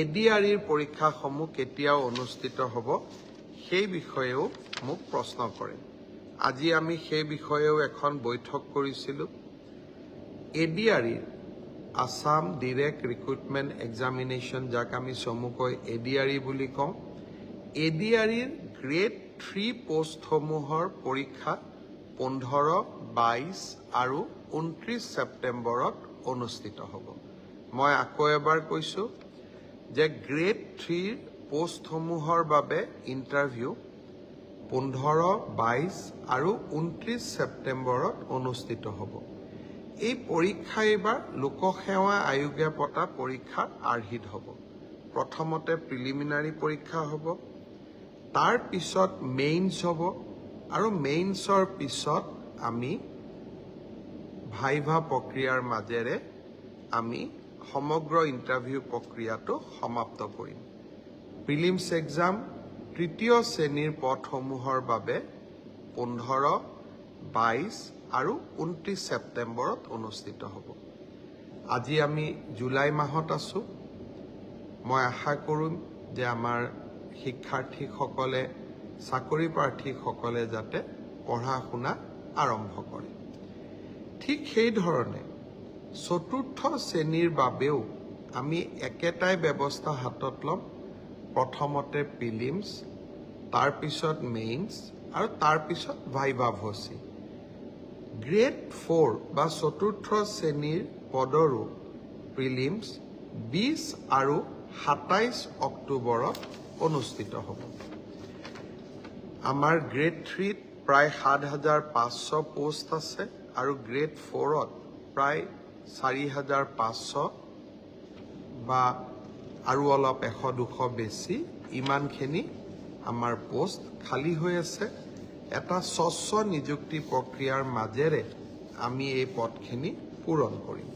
এডিআৰিৰ পৰীক্ষাসমূহ কেতিয়া অনুষ্ঠিত হ'ব সেই বিষয়েও মোক প্ৰশ্ন কৰে। আজি আমি সেই বিষয়েও এখন বৈঠক কৰিছিলোঁ। এডিআৰিৰ আসাম ডিৰেক্ট ৰিক্ৰুটমেণ্ট এক্সামিনেশ্যন, যাক আমি চমুকৈ এডিআৰি বুলি কওঁ, এডিআৰিৰ গ্ৰেড 3 পোষ্টসমূহৰ পৰীক্ষা 15, 22 আৰু 29 ছেপ্টেম্বৰত অনুষ্ঠিত হ'ব। মই আকৌ এবাৰ কৈছোঁ যে গ্ৰেড 3 পোষ্টসমূহৰ বাবে ইণ্টাৰভিউ 15, 22 আৰু 29 ছেপ্টেম্বৰত অনুষ্ঠিত হ'ব। এই পৰীক্ষা এইবাৰ লোকসেৱা আয়োগে পতা পৰীক্ষাৰ আৰ্হিত হ'ব। প্ৰথমতে প্ৰিলিমিনাৰী পৰীক্ষা হ'ব, তাৰ পিছত মেইনছ হ'ব, আৰু মেইনছৰ পিছত আমি ভাইভা প্ৰক্ৰিয়াৰ মাজেৰে আমি সমগ্ৰ ইণ্টাৰভিউ প্ৰক্ৰিয়াটো সমাপ্ত কৰিম। প্ৰিলিমছ এক্সাম তৃতীয় শ্ৰেণীৰ পদসমূহৰ বাবে 15, 22 আৰু 29 ছেপ্টেম্বৰত অনুষ্ঠিত হ'ব। আজি আমি জুলাই মাহত আছোঁ। মই আশা কৰিম যে আমাৰ শিক্ষাৰ্থীসকলে, চাকৰি প্ৰাৰ্থীসকলে যাতে পঢ়া শুনা আৰম্ভ কৰে। ঠিক সেইধৰণে চতুৰ্থ শ্ৰেণীৰ বাবেও আমি একেটাই ব্যৱস্থা হাতত ল'ম। প্ৰথমতে প্ৰিলিমছ, তাৰপিছত মেইনছ আৰু তাৰপিছত ভাইভা ভচি। গ্ৰেড 4 বা চতুৰ্থ শ্ৰেণীৰ পদৰো প্ৰিলিমছ 20 আৰু 27 অক্টোবৰত অনুষ্ঠিত হ'ব। আমাৰ গ্ৰেড 3ত প্ৰায় 7,500 পোষ্ট আছে আৰু গ্ৰেড 4ত প্ৰায় 4,500 বা আৰু অলপ 100-200 বেছি, ইমানখিনি আমাৰ পোষ্ট খালী হৈ আছে। এটা স্বচ্ছ নিযুক্তি প্ৰক্ৰিয়াৰ মাজেৰে আমি এই পদখিনি পূৰণ কৰিম।